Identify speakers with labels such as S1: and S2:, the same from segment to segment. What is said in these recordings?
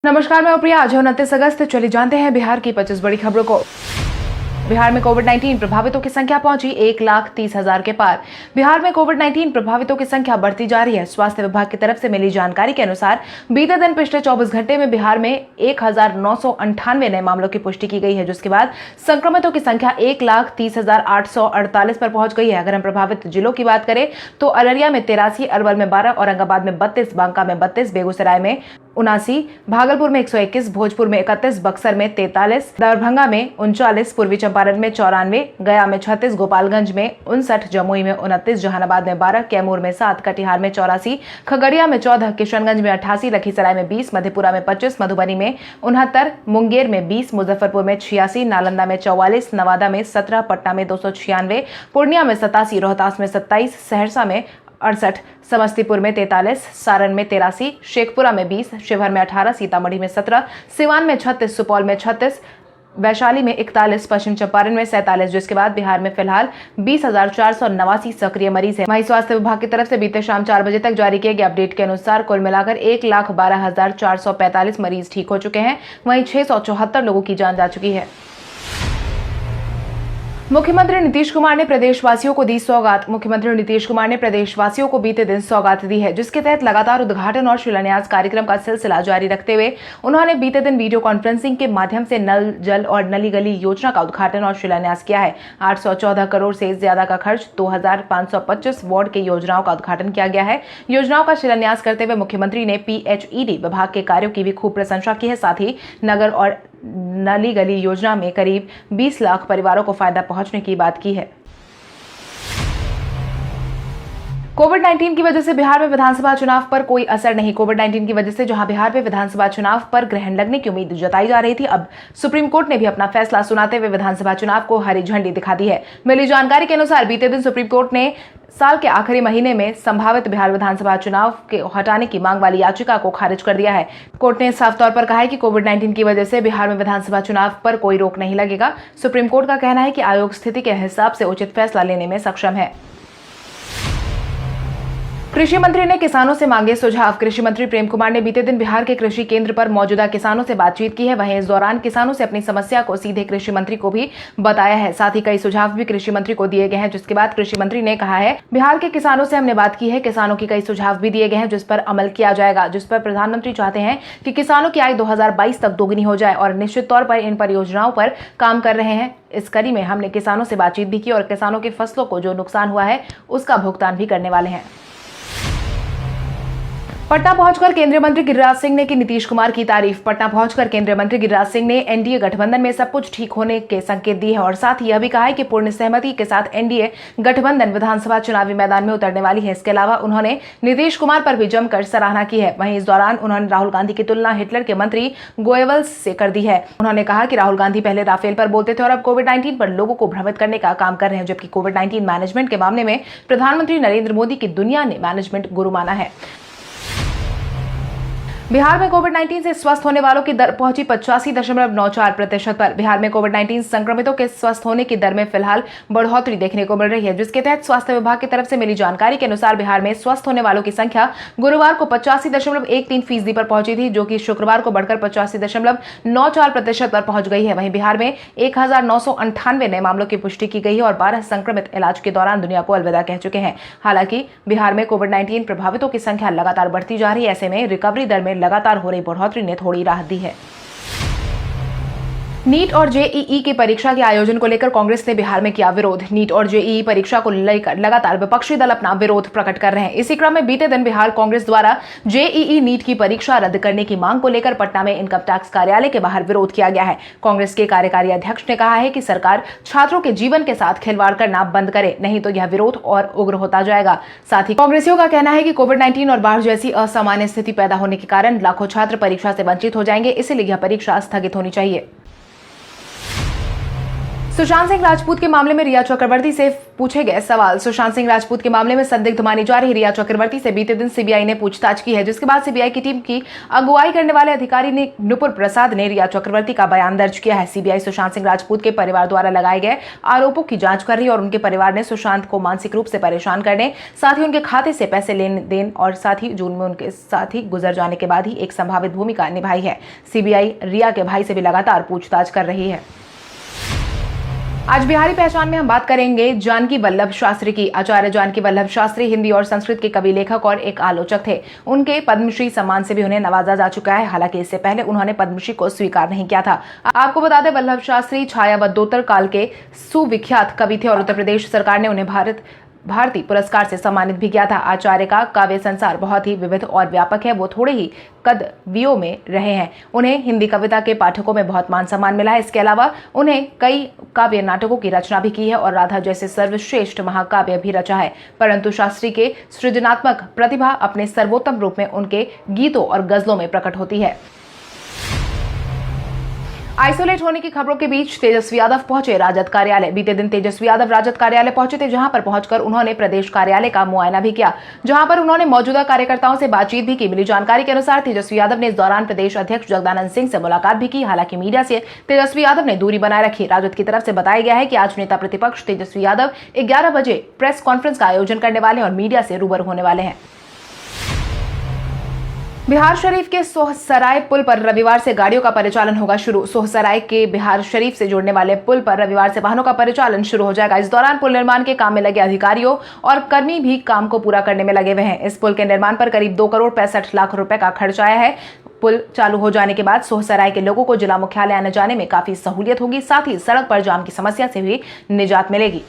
S1: नमस्कार, मैं प्रिया। आज 29 अगस्त। चलिए जानते हैं बिहार की 25 बड़ी खबरों को। बिहार में कोविड-19 प्रभावितों की संख्या पहुंची 1,30,000 के पार। बिहार में कोविड-19 प्रभावितों की संख्या बढ़ती जा रही है। स्वास्थ्य विभाग की तरफ से मिली जानकारी के अनुसार बीते दिन पिछले 24 घंटे में बिहार में 1,998 नए मामलों की पुष्टि की गई है, जिसके बाद संक्रमितों की संख्या 1,30,848 पर पहुंच गई है। अगर हम प्रभावित जिलों की बात करें तो अररिया में 83, अरवल में 12, औरंगाबाद में 32, बांका में 32, बेगूसराय में 79, भागलपुर में 121, भोजपुर में 31, बक्सर में 43, दरभंगा में 39, पूर्वी चंपारण में 94, गया में 36, गोपालगंज में 59, जमुई में 29, जहानाबाद में 12, कैमूर में 7, कटिहार में 84, खगड़िया में 14, किशनगंज में 88, लखीसराय में 20, मधेपुरा में 25, मधुबनी में 69, मुंगेर में 20, मुजफ्फरपुर में 86, नालंदा में 44, नवादा में 17, पटना में 296, पूर्णिया में 87, रोहतास में 27, सहरसा में 68, समस्तीपुर में 43, सारण में 83, शेखपुरा में 20, शिवहर में 18, सीतामढ़ी में 17, सिवान में 36, सुपौल में 36, वैशाली में 41, पश्चिम चंपारण में 47, जिसके बाद बिहार में फिलहाल 20,489 सक्रिय मरीज हैं। वहीं स्वास्थ्य विभाग की तरफ से बीते शाम 4 बजे तक जारी किए गए अपडेट के अनुसार कुल मिलाकर 1,12,445 मरीज ठीक हो चुके हैं। वहीं 674 लोगों की जान जा चुकी है। मुख्यमंत्री नीतीश कुमार ने प्रदेशवासियों को दी सौगात। मुख्यमंत्री नीतीश कुमार ने प्रदेशवासियों को बीते दिन सौगात दी है, जिसके तहत लगातार उद्घाटन और शिलान्यास कार्यक्रम का सिलसिला जारी रखते हुए उन्होंने बीते दिन वीडियो कॉन्फ्रेंसिंग के माध्यम से नल जल और नली गली योजना का उद्घाटन और शिलान्यास किया है। 814 करोड़ से ज्यादा का खर्च 2,525 वार्ड की योजनाओं का उद्घाटन किया गया है। योजनाओं का शिलान्यास करते हुए मुख्यमंत्री ने PHED विभाग के कार्यों की भी खूब प्रशंसा की है। साथ ही नगर और नली गली योजना में करीब 20 लाख परिवारों को फायदा पहुंचने की बात की है। कोविड-19 की वजह से बिहार में विधानसभा चुनाव पर कोई असर नहीं। कोविड-19 की वजह से जहां बिहार में विधानसभा चुनाव पर ग्रहण लगने की उम्मीद जताई जा रही थी, अब सुप्रीम कोर्ट ने भी अपना फैसला सुनाते हुए विधानसभा चुनाव को हरी झंडी दिखा दी है। मिली जानकारी के अनुसार बीते दिन सुप्रीम कोर्ट ने साल के आखिरी महीने में संभावित बिहार विधानसभा चुनाव के हटाने की मांग वाली याचिका को खारिज कर दिया है। कोर्ट ने साफ तौर पर कहा है कि कोविड-19 की वजह से बिहार में विधानसभा चुनाव पर कोई रोक नहीं लगेगा। सुप्रीम कोर्ट का कहना है कि आयोग स्थिति के हिसाब से उचित फैसला लेने में सक्षम है। कृषि मंत्री ने किसानों से मांगे सुझाव। कृषि मंत्री प्रेम कुमार ने बीते दिन बिहार के कृषि केंद्र पर मौजूदा किसानों से बातचीत की है। वहीं इस दौरान किसानों से अपनी समस्या को सीधे कृषि मंत्री को भी बताया है। साथ ही कई सुझाव भी कृषि मंत्री को दिए गए हैं, जिसके बाद कृषि मंत्री ने कहा है, बिहार के किसानों से हमने बात की है। किसानों की कई सुझाव भी दिए गए हैं, जिस पर अमल किया जाएगा। जिस पर प्रधानमंत्री चाहते हैं कि किसानों की आय 2022 तक दोगुनी हो जाए और निश्चित तौर पर इन परियोजनाओं पर काम कर रहे हैं। इस कड़ी में हमने किसानों से बातचीत भी की और किसानों की फसलों को जो नुकसान हुआ है उसका भुगतान भी करने वाले हैं। पटना पहुंचकर केंद्रीय मंत्री गिरिराज सिंह ने की नीतीश कुमार की तारीफ। पटना पहुंचकर केंद्रीय मंत्री गिरिराज सिंह ने एनडीए गठबंधन में सब कुछ ठीक होने के संकेत दिए हैं और साथ ही यह भी कहा है कि पूर्ण सहमति के साथ एनडीए गठबंधन विधानसभा चुनावी मैदान में उतरने वाली है। इसके अलावा उन्होंने नीतीश कुमार पर भी जमकर सराहना की है। वहीं इस दौरान उन्होंने राहुल गांधी की तुलना हिटलर के मंत्री गोयबल्स से कर दी है। उन्होंने कहा कि राहुल गांधी पहले राफेल पर बोलते थे और अब कोविड-19 पर लोगों को भ्रमित करने का काम कर रहे हैं, जबकि कोविड-19 मैनेजमेंट के मामले में प्रधानमंत्री नरेंद्र मोदी की दुनिया ने मैनेजमेंट गुरु माना है। बिहार में कोविड-19 से स्वस्थ होने वालों की दर पहुंची 85.94% पर। बिहार में कोविड-19 संक्रमितों के स्वस्थ होने की दर में फिलहाल बढ़ोतरी देखने को मिल रही है, जिसके तहत स्वास्थ्य विभाग की तरफ से मिली जानकारी के अनुसार बिहार में स्वस्थ होने वालों की संख्या गुरुवार को 85.13% पर पहुंची थी, जो कि शुक्रवार को बढ़कर 85.94% पर पहुंच गई है। वहीं बिहार में 1,998 नए मामलों की पुष्टि की गई है और 12 संक्रमित इलाज के दौरान दुनिया को अलविदा कह चुके हैं। हालांकि बिहार में कोविड-19 प्रभावितों की संख्या लगातार बढ़ती जा रही है। ऐसे में रिकवरी दर में लगातार हो रही बढ़ोतरी ने थोड़ी राहत दी है। नीट और जेईई की परीक्षा के आयोजन को लेकर कांग्रेस ने बिहार में किया विरोध। नीट और जेईई परीक्षा को लेकर लगातार विपक्षी दल अपना विरोध प्रकट कर रहे हैं। इसी क्रम में बीते दिन बिहार कांग्रेस द्वारा जेईई नीट की परीक्षा रद्द करने की मांग को लेकर पटना में इनकम टैक्स कार्यालय के बाहर विरोध किया गया है। कांग्रेस के कार्यकारी अध्यक्ष ने कहा है कि सरकार छात्रों के जीवन के साथ खिलवाड़ करना बंद करे, नहीं तो यह विरोध और उग्र होता जाएगा। साथ ही कांग्रेसियों का कहना है कि कोविड-19 और बाढ़ जैसी असामान्य स्थिति पैदा होने के कारण लाखों छात्र परीक्षा से वंचित हो जाएंगे, इसलिए यह परीक्षा स्थगित होनी चाहिए। सुशांत सिंह राजपूत के मामले में रिया चक्रवर्ती से पूछे गए सवाल। सुशांत सिंह राजपूत के मामले में संदिग्ध मानी जा रही रिया चक्रवर्ती से बीते दिन सीबीआई ने पूछताछ की है, जिसके बाद सीबीआई की टीम की अगुवाई करने वाले अधिकारी ने नुपुर प्रसाद ने रिया चक्रवर्ती का बयान दर्ज किया है। सीबीआई सुशांत सिंह राजपूत के परिवार द्वारा लगाए गए आरोपों की जांच कर रही है और उनके परिवार ने सुशांत को मानसिक रूप से परेशान करने, साथ ही उनके खाते से पैसे लेन देन और साथ ही जून में उनके साथ ही गुजर जाने के बाद ही एक संभावित भूमिका निभाई है। सीबीआई रिया के भाई से भी लगातार पूछताछ कर रही है। आज बिहारी पहचान में हम बात करेंगे जानकी वल्लभ शास्त्री की। आचार्य जानकी वल्लभ शास्त्री हिंदी और संस्कृत के कवि, लेखक और एक आलोचक थे। उनके पद्मश्री सम्मान से भी उन्हें नवाजा जा चुका है। हालांकि इससे पहले उन्होंने पद्मश्री को स्वीकार नहीं किया था। आपको बता दें, वल्लभ शास्त्री छायावदोत्तर काल के सुविख्यात कवि थे और उत्तर प्रदेश सरकार ने उन्हें भारती पुरस्कार से सम्मानित भी किया था। आचार्य का काव्य संसार बहुत ही विविध और व्यापक है। वो थोड़े ही कदवियों में रहे हैं। उन्हें हिंदी कविता के पाठकों में बहुत मान सम्मान मिला है। इसके अलावा उन्हें कई काव्य नाटकों की रचना भी की है और राधा जैसे सर्वश्रेष्ठ महाकाव्य भी रचा है। परंतु शास्त्री के सृजनात्मक प्रतिभा अपने सर्वोत्तम रूप में उनके गीतों और गजलों में प्रकट होती है। आइसोलेट होने की खबरों के बीच तेजस्वी यादव पहुंचे राजद कार्यालय। बीते दिन तेजस्वी यादव राजद कार्यालय पहुंचे थे, जहां पर पहुंचकर उन्होंने प्रदेश कार्यालय का मुआयना भी किया, जहां पर उन्होंने मौजूदा कार्यकर्ताओं से बातचीत भी की। मिली जानकारी के अनुसार तेजस्वी यादव ने इस दौरान प्रदेश अध्यक्ष जगदानंद सिंह से मुलाकात भी की। हालांकि मीडिया से तेजस्वी यादव ने दूरी बनाए रखी। राजद की तरफ से बताया गया है कि आज नेता प्रतिपक्ष तेजस्वी यादव 11 बजे प्रेस कॉन्फ्रेंस का आयोजन करने वाले हैं और मीडिया से रूबरू होने वाले हैं। बिहार शरीफ के सोहसराय पुल पर रविवार से गाड़ियों का परिचालन होगा शुरू। सोहसराय के बिहार शरीफ से जोड़ने वाले पुल पर रविवार से वाहनों का परिचालन शुरू हो जाएगा। इस दौरान पुल निर्माण के काम में लगे अधिकारियों और कर्मी भी काम को पूरा करने में लगे हुए हैं। इस पुल के निर्माण पर करीब 2 करोड़ 65 लाख रुपए का खर्च आया है। पुल चालू हो जाने के बाद सोहसराय के लोगों को जिला मुख्यालय आने जाने में काफी सहूलियत होगी। साथ ही सड़क पर जाम की समस्या से भी निजात मिलेगी।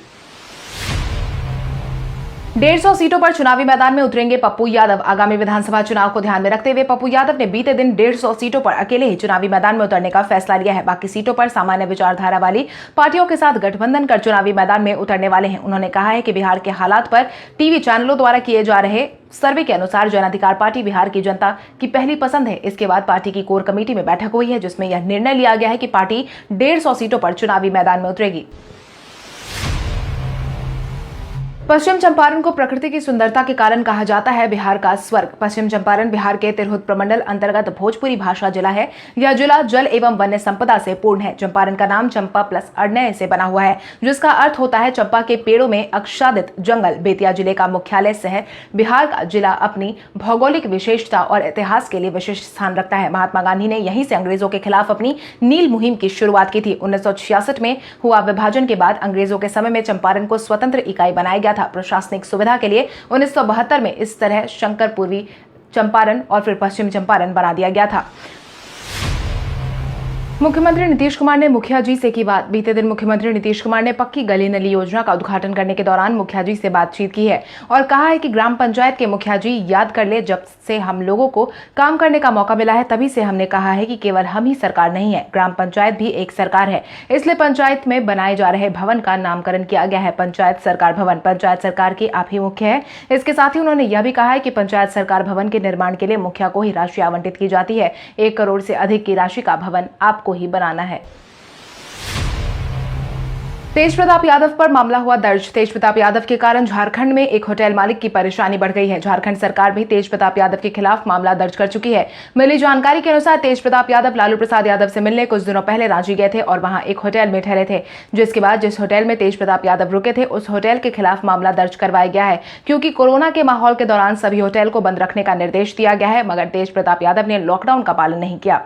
S1: 150 सीटों पर चुनावी मैदान में उतरेंगे पप्पू यादव। आगामी विधानसभा चुनाव को ध्यान में रखते हुए पप्पू यादव ने बीते दिन 150 सीटों पर अकेले ही चुनावी मैदान में उतरने का फैसला लिया है। बाकी सीटों पर सामान्य विचारधारा वाली पार्टियों के साथ गठबंधन कर चुनावी मैदान में उतरने वाले हैं। उन्होंने कहा है कि बिहार के हालात पर टीवी चैनलों द्वारा किए जा रहे सर्वे के अनुसार जन अधिकार पार्टी बिहार की जनता की पहली पसंद है। इसके बाद पार्टी की कोर कमेटी में बैठक हुई है, जिसमें यह निर्णय लिया गया है कि पार्टी 150 सीटों पर चुनावी मैदान में उतरेगी। पश्चिम चंपारण को प्रकृति की सुंदरता के कारण कहा जाता है बिहार का स्वर्ग। पश्चिम चंपारण बिहार के तिरहुत प्रमंडल अंतर्गत भोजपुरी भाषा जिला है। यह जिला जल एवं वन्य संपदा से पूर्ण है। चंपारण का नाम चंपा प्लस अण्य से बना हुआ है, जिसका अर्थ होता है चंपा के पेड़ों में आच्छादित जंगल। बेतिया जिले का मुख्यालय शहर बिहार का जिला अपनी भौगोलिक विशेषता और इतिहास के लिए विशेष स्थान रखता है। महात्मा गांधी ने यहीं से अंग्रेजों के खिलाफ अपनी नील मुहिम की शुरुआत की थी। 1966 में हुआ विभाजन के बाद अंग्रेजों के समय में चंपारण को स्वतंत्र इकाई बनाया गया था। प्रशासनिक सुविधा के लिए 1972 में इस तरह शंकर पूर्वी चंपारण और फिर पश्चिम चंपारण बना दिया गया था। मुख्यमंत्री नीतीश कुमार ने मुखिया जी से की बात। बीते दिन मुख्यमंत्री नीतीश कुमार ने पक्की गली नली योजना का उद्घाटन करने के दौरान मुखिया जी से बातचीत की है और कहा है कि ग्राम पंचायत के मुखिया जी याद कर ले, जब से हम लोगों को काम करने का मौका मिला है तभी से हमने कहा है कि केवल हम ही सरकार नहीं है, ग्राम पंचायत भी एक सरकार है। इसलिए पंचायत में बनाए जा रहे भवन का नामकरण किया गया है पंचायत सरकार भवन। पंचायत सरकार की आप ही मुख्य है। इसके साथ ही उन्होंने यह भी कहा है कि पंचायत सरकार भवन के निर्माण के लिए मुखिया को ही राशि आवंटित की जाती है। 1 करोड़ से अधिक की राशि का भवन आपको ही बनाना है। तेज प्रताप यादव पर मामला हुआ दर्ज। तेज प्रताप यादव के कारण झारखंड में एक होटल मालिक की परेशानी बढ़ गई है। झारखंड सरकार भी तेज प्रताप यादव के खिलाफ मामला दर्ज कर चुकी है। मिली जानकारी के अनुसार तेज प्रताप यादव लालू प्रसाद यादव से मिलने कुछ दिनों पहले रांची गए थे और वहां एक होटल में ठहरे थे, जिसके बाद जिस होटल में तेज प्रताप यादव रुके थे उस होटल के खिलाफ मामला दर्ज करवाया गया है। क्योंकि कोरोना के माहौल के दौरान सभी होटल को बंद रखने का निर्देश दिया गया है, मगर तेज प्रताप यादव ने लॉकडाउन का पालन नहीं किया।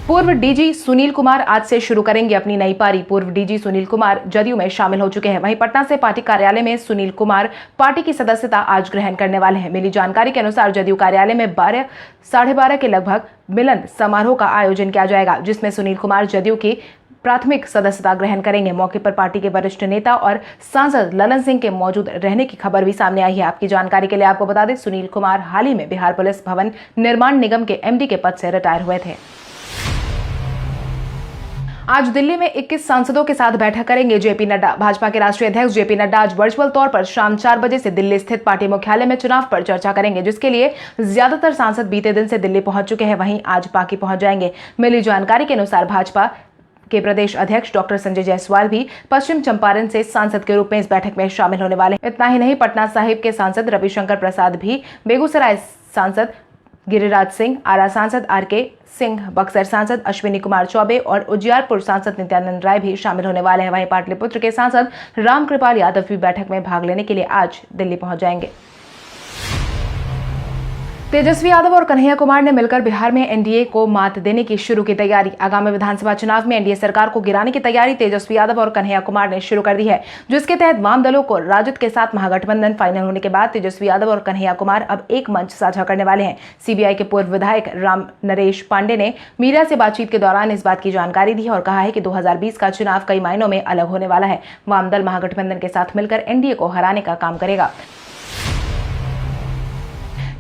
S1: पूर्व डीजी सुनील कुमार आज से शुरू करेंगे अपनी नई पारी। पूर्व डीजी सुनील कुमार जदयू में शामिल हो चुके हैं। वहीं पटना से पार्टी कार्यालय में सुनील कुमार पार्टी की सदस्यता आज ग्रहण करने वाले हैं। मिली जानकारी के अनुसार जदयू कार्यालय में 12-12:30 के लगभग मिलन समारोह का आयोजन किया जाएगा, जिसमें सुनील कुमार जदयू की प्राथमिक सदस्यता ग्रहण करेंगे। मौके पर पार्टी के वरिष्ठ नेता और सांसद ललन सिंह के मौजूद रहने की खबर भी सामने आई है। आपकी जानकारी के लिए आपको बता दें, सुनील कुमार हाल ही में बिहार पुलिस भवन निर्माण निगम के एमडी के पद से रिटायर हुए थे। आज दिल्ली में 21 सांसदों के साथ बैठक करेंगे जेपी नड्डा। भाजपा के राष्ट्रीय अध्यक्ष जेपी नड्डा आज वर्चुअल तौर पर शाम 4 बजे से दिल्ली स्थित पार्टी मुख्यालय में चुनाव पर चर्चा करेंगे, जिसके लिए ज्यादातर सांसद बीते दिन से दिल्ली पहुंच चुके हैं। वहीं आज बाकी पहुंच जाएंगे। मिली जानकारी के अनुसार भाजपा के प्रदेश अध्यक्ष डॉक्टर संजय जायसवाल भी पश्चिम चंपारण से सांसद के रूप में इस बैठक में शामिल होने वाले हैं। इतना ही नहीं, पटना साहिब के सांसद रविशंकर प्रसाद भी, बेगूसराय सांसद गिरिराज सिंह, आरा सांसद आर.के. सिंह, बक्सर सांसद अश्विनी कुमार चौबे और उजियारपुर सांसद नित्यानंद राय भी शामिल होने वाले हैं। वहीं पाटलिपुत्र के सांसद रामकृपाल यादव भी बैठक में भाग लेने के लिए आज दिल्ली पहुंच जाएंगे। तेजस्वी यादव और कन्हैया कुमार ने मिलकर बिहार में एनडीए को मात देने की शुरू की तैयारी। आगामी विधानसभा चुनाव में एनडीए सरकार को गिराने की तैयारी तेजस्वी यादव और कन्हैया कुमार ने शुरू कर दी है, जिसके तहत वाम दलों को राजद के साथ महागठबंधन फाइनल होने के बाद तेजस्वी यादव और कन्हैया कुमार अब एक मंच साझा करने वाले हैं। सीबीआई के पूर्व विधायक राम नरेश पांडे ने मीडिया से बातचीत के दौरान इस बात की जानकारी दी और कहा है कि 2020 का चुनाव कई मायनों में अलग होने वाला है। वाम दल महागठबंधन के साथ मिलकर एनडीए को हराने का काम करेगा।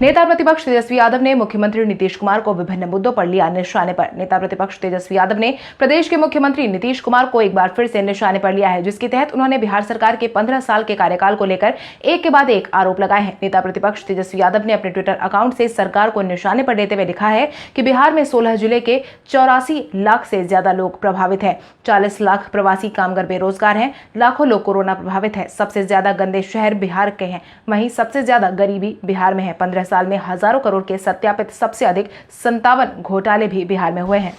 S1: नेता प्रतिपक्ष तेजस्वी यादव ने मुख्यमंत्री नीतीश कुमार को विभिन्न मुद्दों पर लिया निशाने पर। नेता प्रतिपक्ष तेजस्वी यादव ने प्रदेश के मुख्यमंत्री नीतीश कुमार को एक बार फिर से निशाने पर लिया है, जिसके तहत उन्होंने बिहार सरकार के 15 साल के कार्यकाल को लेकर एक के बाद एक आरोप लगाए हैं। नेता प्रतिपक्ष तेजस्वी यादव ने अपने ट्विटर अकाउंट से सरकार को निशाने पर लेते हुए लिखा है कि बिहार में 16 जिले के 84 लाख से ज्यादा लोग प्रभावित हैं, 40 लाख प्रवासी कामगार बेरोजगार हैं, लाखों लोग कोरोना प्रभावित है, सबसे ज्यादा गंदे शहर बिहार के हैं, वहीं सबसे ज्यादा गरीबी बिहार में है। 15 साल में हजारों करोड़ के सत्यापित सबसे अधिक 57 घोटाले भी बिहार में हुए हैं।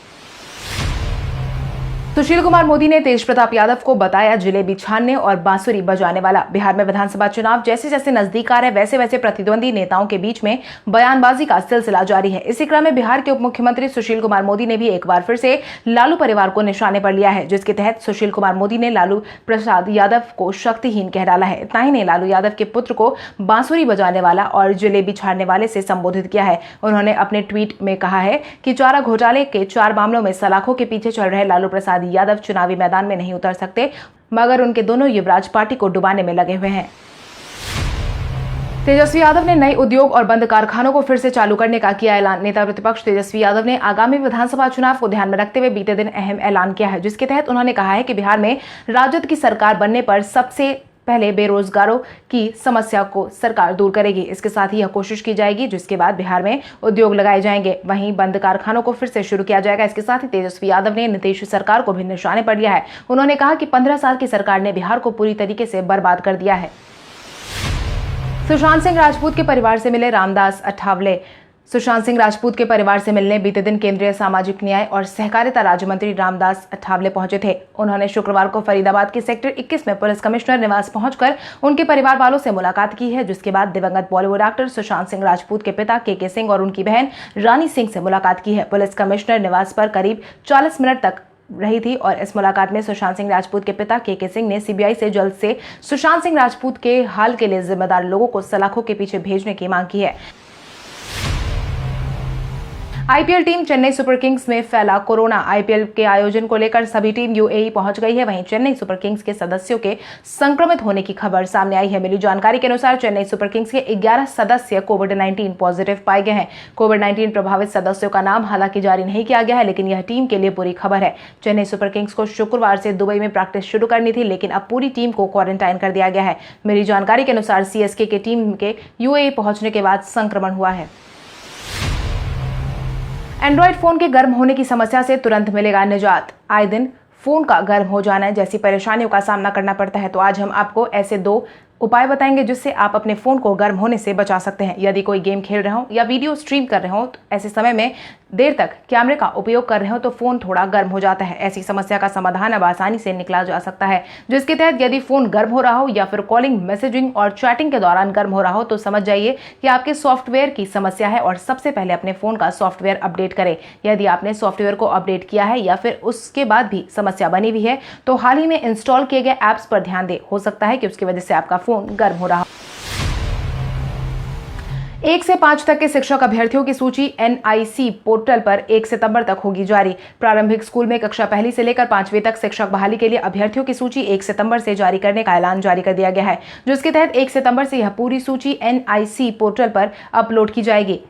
S1: सुशील कुमार मोदी ने तेज प्रताप यादव को बताया जिलेबी छानने और बांसुरी बजाने वाला। बिहार में विधानसभा चुनाव जैसे जैसे नजदीक आ रहे वैसे वैसे प्रतिद्वंदी नेताओं के बीच में बयानबाजी का सिलसिला जारी है। इसी क्रम में बिहार के उप मुख्यमंत्री सुशील कुमार मोदी ने भी एक बार फिर से लालू परिवार को निशाने पर लिया है, जिसके तहत सुशील कुमार मोदी ने लालू प्रसाद यादव को शक्तिहीन कह डाला है। इतना ही नहीं, लालू यादव के पुत्र को बांसुरी बजाने वाला और जिलेबी छानने वाले से संबोधित किया है। उन्होंने अपने ट्वीट में कहा है कि चारा घोटाले के 4 मामलों में सलाखों के पीछे चल रहे लालू प्रसाद यादव चुनावी मैदान में नहीं उतर सकते, मगर उनके दोनों युवराज पार्टी को डुबाने में लगे हुए हैं। तेजस्वी यादव ने नए उद्योग और बंद कारखानों को फिर से चालू करने का किया ऐलान। नेता प्रतिपक्ष तेजस्वी यादव ने आगामी विधानसभा चुनाव को ध्यान में रखते हुए बीते दिन अहम ऐलान किया है, जिसके तहत उन्होंने कहा है कि बिहार में राजद की सरकार बनने पर सबसे पहले बेरोजगारों की समस्या को सरकार दूर करेगी। इसके साथ ही यह कोशिश की जाएगी जिसके बाद बिहार में उद्योग लगाए जाएंगे, वहीं बंद कारखानों को फिर से शुरू किया जाएगा। इसके साथ ही तेजस्वी यादव ने नीतीश सरकार को भी निशाने पर लिया है। उन्होंने कहा कि 15 साल की सरकार ने बिहार को पूरी तरीके से बर्बाद कर दिया है। सुशांत सिंह राजपूत के परिवार से मिले रामदास अठावले। सुशांत सिंह राजपूत के परिवार से मिलने बीते दिन केंद्रीय सामाजिक न्याय और सहकारिता राज्य मंत्री रामदास अठावले पहुंचे थे। उन्होंने शुक्रवार को फरीदाबाद के सेक्टर 21 में पुलिस कमिश्नर निवास पहुंचकर उनके परिवार वालों से मुलाकात की है, जिसके बाद दिवंगत बॉलीवुड एक्टर सुशांत सिंह राजपूत के पिता के सिंह और उनकी बहन रानी सिंह से मुलाकात की है। पुलिस कमिश्नर निवास पर करीब 40 मिनट तक रही थी और इस मुलाकात में सुशांत सिंह राजपूत के पिता के सिंह ने सीबीआई से जल्द से सुशांत सिंह राजपूत के हाल के लिए जिम्मेदार लोगों को सलाखों के पीछे भेजने की मांग की है। IPL team Chennai super Kings में फैला कोरोना। आईपीएल के आयोजन को लेकर सभी टीम यूएई पहुंच गई है। वहीं चेन्नई सुपर किंग्स के सदस्यों के संक्रमित होने की खबर सामने आई है। मिली जानकारी के अनुसार चेन्नई सुपर किंग्स के 11 सदस्य कोविड-19 पॉजिटिव पाए गए हैं। कोविड-19 प्रभावित सदस्यों का नाम हालांकि जारी नहीं किया गया है, लेकिन यह टीम के लिए बुरी खबर है। चेन्नई सुपर किंग्स को शुक्रवार से दुबई में प्रैक्टिस शुरू करनी थी, लेकिन अब पूरी टीम को क्वारंटाइन कर दिया गया है। मिली जानकारी के अनुसार सीएसके की टीम के यूएई पहुंचने के बाद संक्रमण हुआ है। एंड्रॉइड फोन के गर्म होने की समस्या से तुरंत मिलेगा निजात। आए दिन फोन का गर्म हो जाना जैसी परेशानियों का सामना करना पड़ता है, तो आज हम आपको ऐसे 2 उपाय बताएंगे जिससे आप अपने फोन को गर्म होने से बचा सकते हैं। यदि कोई गेम खेल रहे हो या वीडियो स्ट्रीम कर रहे हो तो ऐसे समय में देर तक कैमरे का उपयोग कर रहे हो तो फोन थोड़ा गर्म हो जाता है। ऐसी समस्या का समाधान अब आसानी से निकाला जा सकता है, जिसके तहत यदि फोन गर्म हो रहा हो या फिर कॉलिंग, मैसेजिंग और चैटिंग के दौरान गर्म हो रहा हो तो समझ जाइए कि आपके सॉफ्टवेयर की समस्या है और सबसे पहले अपने फोन का सॉफ्टवेयर अपडेट करें। यदि आपने सॉफ्टवेयर को अपडेट किया है या फिर उसके बाद भी समस्या बनी हुई है तो हाल ही में इंस्टॉल किए गए ऐप्स पर ध्यान दें। हो सकता है कि उसकी वजह से आपका फोन गर्म हो रहा हो। 1 से 5 तक के शिक्षक अभ्यर्थियों की सूची एनआईसी पोर्टल पर 1 सितंबर तक होगी जारी। प्रारंभिक स्कूल में कक्षा 1 से लेकर 5वीं तक शिक्षक बहाली के लिए अभ्यर्थियों की सूची 1 सितंबर से जारी करने का ऐलान जारी कर दिया गया है, जिसके तहत 1 सितंबर से यह पूरी सूची एनआईसी पोर्टल पर अपलोड की जाएगी।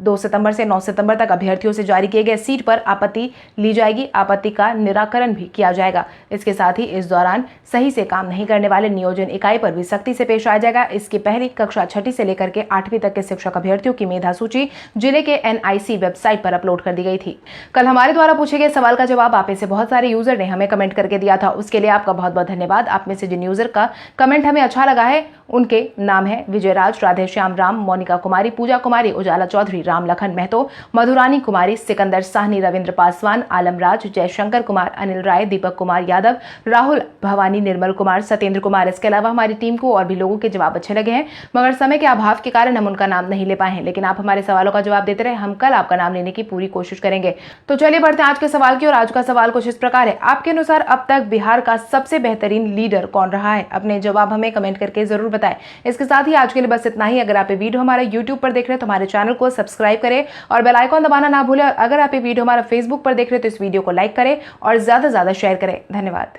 S1: 2 सितंबर से 9 सितंबर तक अभ्यर्थियों से जारी किए गए सीट पर आपत्ति ली जाएगी। आपत्ति का निराकरण भी किया जाएगा। इसके साथ ही इस दौरान सही से काम नहीं करने वाले नियोजन इकाई पर भी सख्ती से पेश आया जाएगा। इसकी पहली कक्षा 6ठी से लेकर के 8वीं तक के शिक्षक अभ्यर्थियों की मेधा सूची जिले के NIC वेबसाइट पर अपलोड कर दी गई थी। कल हमारे द्वारा पूछे गए सवाल का जवाब आप में से बहुत सारे यूजर ने हमें कमेंट करके दिया था। उसके लिए आपका बहुत बहुत धन्यवाद। आप में से जिन यूजर का कमेंट हमें अच्छा लगा है उनके नाम है विजयराज, राधेश्याम राम, मोनिका कुमारी, पूजा कुमारी, उजाला चौधरी, राम लखन महतो, मधुरानी कुमारी, सिकंदर साहनी, रविंद्र पासवान, आलमराज, जयशंकर कुमार, अनिल राय, दीपक कुमार यादव, राहुल भवानी, निर्मल कुमार, सत्येंद्र कुमार। इसके अलावा हमारी टीम को और भी लोगों के जवाब अच्छे लगे हैं, मगर समय के अभाव के कारण हम उनका नाम नहीं ले पाए हैं। लेकिन आप हमारे सवालों का जवाब देते रहे, हम कल आपका नाम लेने की पूरी कोशिश करेंगे। तो चलिए बढ़ते हैं आज के सवाल की। और आज का सवाल कुछ इस प्रकार है, आपके अनुसार अब तक बिहार का सबसे बेहतरीन लीडर कौन रहा है? अपने जवाब हमें कमेंट करके जरूर बताएं। इसके साथ ही आज के लिए बस इतना ही। अगर आप ये वीडियो हमारे YouTube पर देख रहे हैं तो हमारे चैनल को सब्सक्राइब करें और बेल आइकॉन दबाना ना भूलें। और अगर आप ये वीडियो हमारा Facebook पर देख रहे हैं तो इस वीडियो को लाइक करें और ज्यादा से ज्यादा शेयर करें। धन्यवाद।